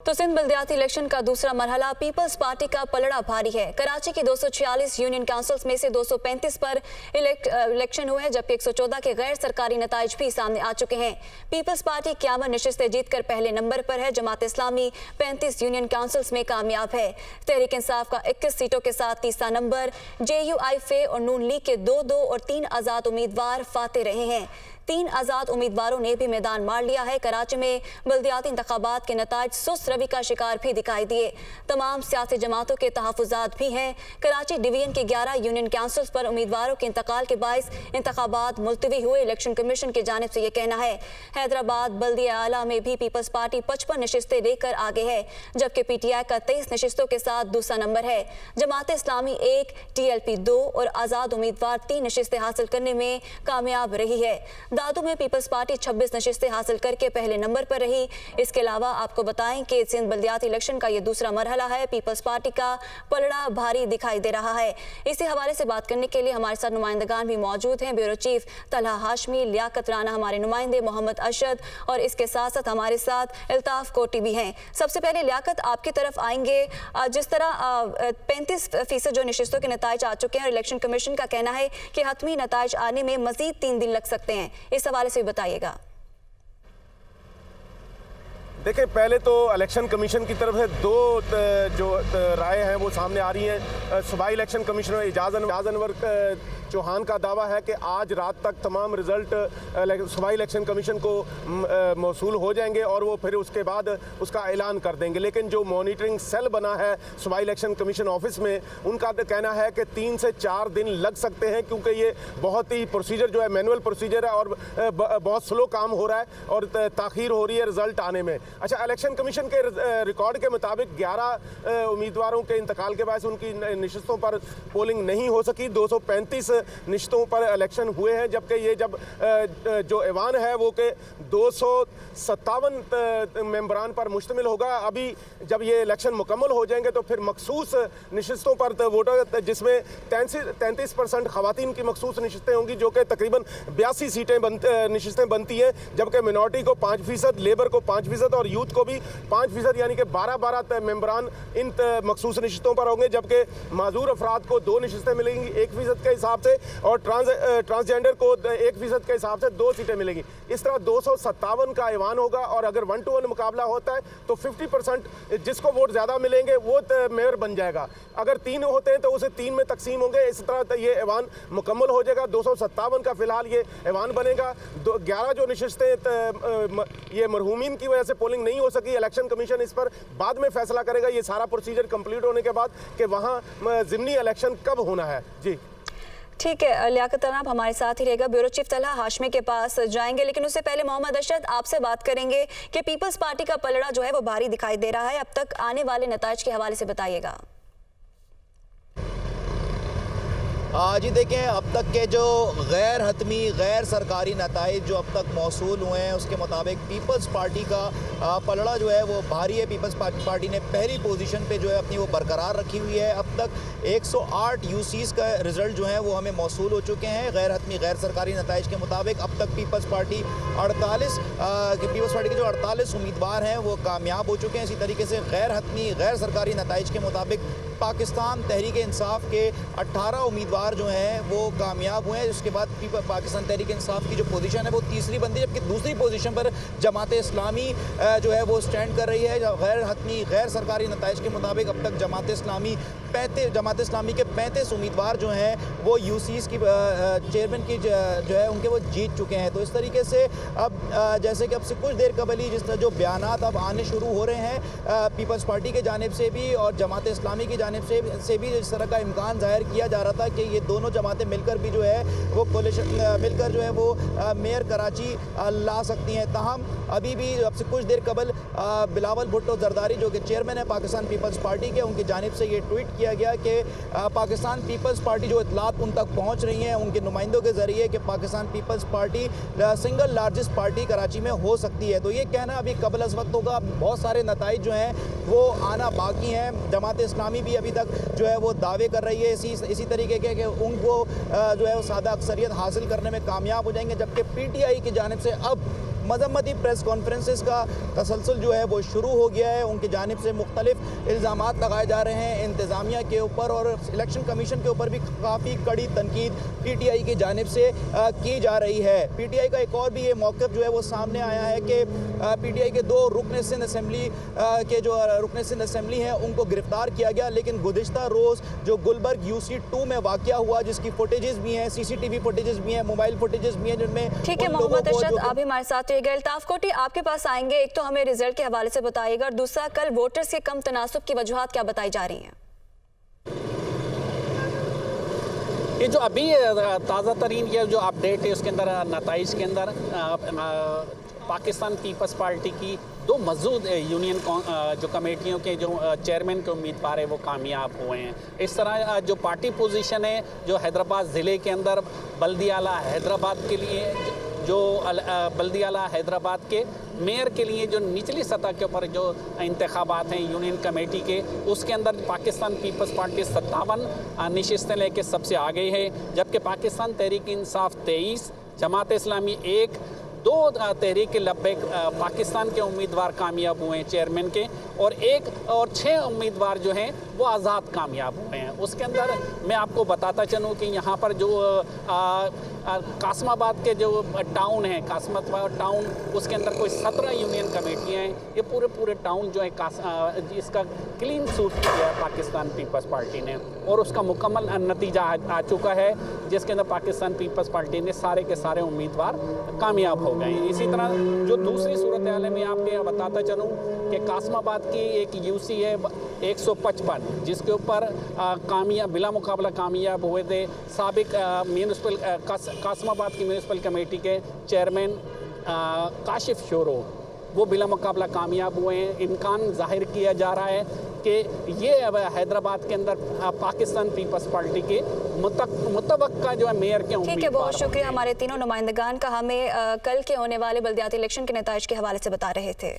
तो सिंध बल्दियाती इलेक्शन का दूसरा मरहला पीपल्स पार्टी का पलड़ा भारी है। कराची की 246 यूनियन काउंसिल्स में से 235 पर इलेक्शन हुए हैं, जबकि 114 के गैर सरकारी नताइज भी सामने आ चुके हैं। पीपल्स पार्टी 51 नशिस्तें जीतकर पहले नंबर पर है। जमात इस्लामी 35 यूनियन काउंसिल्स में कामयाब है। तहरीक इंसाफ का 21 सीटों के साथ तीसरा नंबर। JUI और नून लीग के 2-2 और 3 आज़ाद उम्मीदवार फाते रहे हैं। 3 आज़ाद उम्मीदवारों ने भी मैदान मार लिया है। कराची में बल्दियाती इंतखाबात के नताइज सुस्त रवि का शिकार भी दिखाई दिए। तमाम सियासी जमातों के तहफ़्फ़ुज़ात भी हैं। कराची डिवीजन के 11 यूनियन काउंसिल्स पर उम्मीदवारों के इंतकाल के बाइस इंतखाबात मुलतवी हुए। इलेक्शन कमीशन की जानिब से यह कहना है। हैदराबाद बल्दिया आला में भी पीपल्स पार्टी 55 नशिस्तें लेकर आगे है, जबकि PTI का 23 नशिस्तों के साथ दूसरा नंबर है। जमात इस्लामी 1, TLP 2 और आज़ाद उम्मीदवार 3 नशिस्तें हासिल करने में कामयाब रही है। दादू में पीपल्स पार्टी 26 नशिस्तें हासिल करके पहले नंबर पर रही। इसके अलावा आपको बताएं कि सिंध बल्दियाती इलेक्शन का ये दूसरा मरहला है। पीपल्स पार्टी का पलड़ा भारी दिखाई दे रहा है। इसी हवाले से बात करने के लिए हमारे साथ नुमाइंदगान भी मौजूद हैं। ब्यूरो चीफ तलहा हाशमी, लियाकत राना हमारे नुमाइंदे, मोहम्मद अरशद और इसके साथ साथ हमारे साथ अल्ताफ कोटी भी हैं। सबसे पहले लियाकत, आपकी तरफ आएंगे। जिस तरह 35% जो नशिस्तों के नताइज आ चुके हैं और इलेक्शन कमीशन का कहना है कि हतमी नताइज आने में मजीद 3 दिन लग सकते हैं, इस हवाले से भी बताइएगा। देखिए, पहले तो इलेक्शन कमीशन की तरफ से दो जो राय हैं वो सामने आ रही हैं। सूबाई इलेक्शन कमिश्नर एजाज अनवर चौहान का दावा है कि आज रात तक तमाम रिजल्ट सूबाई इलेक्शन कमीशन को मौसूल हो जाएंगे और वो फिर उसके बाद उसका ऐलान कर देंगे। लेकिन जो मॉनिटरिंग सेल बना है सूबाई इलेक्शन कमीशन ऑफिस में, उनका तो कहना है कि 3 से 4 दिन लग सकते हैं, क्योंकि ये बहुत ही प्रोसीजर जो है मैनुअल प्रोसीजर है और बहुत स्लो काम हो रहा है और ताख़ीर हो रही है रिजल्ट आने में। अच्छा, इलेक्शन कमीशन के रिकॉर्ड के मुताबिक 11 उम्मीदवारों के इंतकाल के बाद उनकी नशिस्तों पर पोलिंग नहीं हो सकी। 235 नशिस्तों पर इलेक्शन हुए हैं, जबकि ये जब जो ऐवान है वो के 257 मेंबरान पर मुश्तमिल होगा। अभी जब ये इलेक्शन मुकम्मल हो जाएंगे तो फिर मखसूस नशिस्तों पर वोटर, जिसमें 33% खवातीन की मखसूस नशिस्तें होंगी, जो कि तकरीबन 82 नशिस्तें बनती हैं, जबकि मिनॉरिटी को 5%, लेबर को 5% और यूथ को भी 5%, यानी कि 12 मेंबरान इन मखसूस नशिस्तों पर होंगे। जबकि माजूर अफराद को 2 नशिस्तें मिलेंगी 1% के हिसाब से, और ट्रांसजेंडर को 1% के हिसाब से 2 सीटें मिलेंगी। इस तरह 257 का ऐवान होगा और अगर 1-to-1 मुकाबला होता है तो 50% जिसको वोट ज़्यादा मिलेंगे वो मेयर बन जाएगा। अगर 3 होते हैं तो उसे 3 में तकसीम होंगे। इस तरह ये ऐवान मुकम्मल हो जाएगा। 257 का फिलहाल ये ऐवान बनेगा। 11 जो नशिस्तें ये मरहूमीन की वजह से पोलिंग नहीं हो सकी, इलेक्शन कमीशन इस पर बाद में फैसला करेगा, ये सारा प्रोसीजर कंप्लीट होने के बाद, कि वहाँ ज़िमनी इलेक्शन कब होना है। जी ठीक है, लियाकत आप हमारे साथ ही रहेगा। ब्यूरो चीफ तलहा हाशमी के पास जाएंगे, लेकिन उससे पहले मोहम्मद अरशद, आपसे बात करेंगे कि पीपल्स पार्टी का पलड़ा जो है वो भारी दिखाई दे रहा है। अब तक आने वाले नताइज के हवाले से बताइएगा। जी देखें, अब तक के जो गैर हतमी गैर सरकारी नताइज जो अब तक मौसूल हुए हैं, उसके मुताबिक पीपल्स पार्टी का पलड़ा जो है वो भारी है। पीपल्स पार्टी ने पहली पोजीशन पे जो है अपनी वो बरकरार रखी हुई है। अब तक 108 UCs का रिज़ल्ट जो है वो हमें मौसूल हो चुके हैं गैर हतमी गैर सरकारी नताइज के मुताबिक। अब तक पीपल्स पार्टी के जो 48 उम्मीदवार हैं वो कामयाब हो चुके हैं। इसी तरीके से गैर हतमी गैर सरकारी नताइज के मुताबिक पाकिस्तान तहरीक इंसाफ के 18 उम्मीदवार जो हैं वो कामयाब हुए हैं। उसके बाद पाकिस्तान तहरीक इंसाफ की जो पोजीशन है वो तीसरी बनती है, जबकि दूसरी पोजीशन पर जमात इस्लामी जो है वो स्टैंड कर रही है। गैर हतमी गैर सरकारी नताइज के मुताबिक अब तक जमात इस्लामी के 35 उम्मीदवार जो हैं वो UCs की चेयरमैन की जो है उनके वो जीत चुके हैं। तो इस तरीके से अब जैसे कि अब से कुछ देर कबल ही जिस तरह जो बयानात अब आने शुरू हो रहे हैं पीपल्स पार्टी के जानिब से भी और जमात इस्लामी की जानिब से भी इस तरह का इम्कान जाहिर किया जा रहा था कि ये दोनों जमातें मिलकर भी जो है वो कोलिशन मिलकर जो है वो मेयर कराची ला सकती हैं। ताहम अभी भी अब से कुछ देर कबल बिलावल भुट्टो जरदारी जो कि चेयरमैन है पाकिस्तान पीपल्स पार्टी के, उनकी जानिब से ये ट्वीट किया गया कि पाकिस्तान पीपल्स पार्टी जो इतलात उन तक पहुँच रही हैं उनके नुमाइंदों के ज़रिए कि Pakistan People's Party single largest party Karachi में हो सकती है। तो ये कहना अभी कबल अज़ वक्त होगा। बहुत सारे नताइज जो हैं वो आना बाकी हैं। जमात इस्लामी भी अभी तक जो है वो दावे कर रही है इसी तरीके के कि उनको जो है वो सादा अक्सरियत हासिल करने में कामयाब हो जाएंगे, जबकि PTI की जानिब से अब मजम्मती प्रेस कॉन्फ्रेंसेस का तसलसल जो है वो शुरू हो गया है। उनकी जानिब से मुख्तलिफ इल्ज़ामात लगाए जा रहे हैं इंतज़ामिया के ऊपर, और इलेक्शन कमीशन के ऊपर भी काफ़ी कड़ी तनकीद PTI की जानिब से की जा रही है। PTI का एक और भी ये मौक़िफ़ जो है वो सामने आया है कि PTI के 2 रुकन सिंध असम्बली के जो रुकन सिंध असम्बली हैं उनको गिरफ्तार किया गया, लेकिन गुज़िश्ता रोज़ जो गुलबर्ग UC2 में वाक़या हुआ, जिसकी फुटेजेस भी हैं, CCTV फुटेजेस भी हैं, मोबाइल फुटेजेस भी हैं, जिनमें ठीक है मोहम्मद अरशद, आप भी हमारे साथ रहिएगा। अल्ताफ कोटी, आपके पास आएंगे। एक तो हमें रिजल्ट के हवाले से बताइएगा, और दूसरा कल वोटर्स के कम तनासुब की वजूहात क्या बताई जा रही हैं? ये जो अभी ताज़ा तरीन ये जो अपडेट है उसके अंदर नताइज के अंदर पाकिस्तान पीपल्स पार्टी की 2 मौजूद यूनियन जो कमेटियों के जो चेयरमैन के उम्मीदवार है वो कामयाब हुए हैं। इस तरह जो पार्टी पोजीशन है जो हैदराबाद ज़िले के अंदर बल्दियाला हैदराबाद के लिए जो बल्दियाला हैदराबाद के मेयर के लिए जो निचली सतह के ऊपर जो इंतखाबात हैं यूनियन कमेटी के, उसके अंदर पाकिस्तान पीपल्स पार्टी 57 नशिस्तें लेके सबसे आगे है, जबकि पाकिस्तान तहरीक इंसाफ 23, जमात इस्लामी 1, 2 तहरीक लब्बैक पाकिस्तान के उम्मीदवार कामयाब हुए हैं चेयरमैन के, और 6 उम्मीदवार जो हैं वो आज़ाद कामयाब हुए हैं। उसके अंदर मैं आपको बताता चलूँ कि यहाँ पर जो कासमाबाद के जो टाउन है, कासमाबाद टाउन, उसके अंदर कोई 17 यूनियन कमेटियाँ हैं। ये पूरे टाउन जो है इसका क्लीन सूट किया है पाकिस्तान पीपल्स पार्टी ने, और उसका मुकम्मल नतीजा आ चुका है, जिसके अंदर पाकिस्तान पीपल्स पार्टी ने सारे के सारे उम्मीदवार कामयाब हो गए। इसी तरह जो दूसरी सूरत हाल है मैं आपको बताता चलूँ कि कासमाबाद की एक UC है 155, जिसके ऊपर बिला मुकाबला कामयाब हुए थे साबिक म्यूनिसिपल कासमाबाद की म्यूनिसिपल कमेटी के चेयरमैन काशिफ शोरो, वो बिला मुकाबला कामयाब हुए हैं। इम्कान जाहिर किया जा रहा है कि ये अब हैदराबाद के अंदर पाकिस्तान पीपल्स पार्टी के मुतवक्का जो है मेयर के उम्मीदवार। ठीक है, बहुत शुक्रिया हमारे तीनों नुमाइंदगान का, हमें कल के होने वाले बल्दियाती इलेक्शन के नताइज के हवाले से बता रहे थे।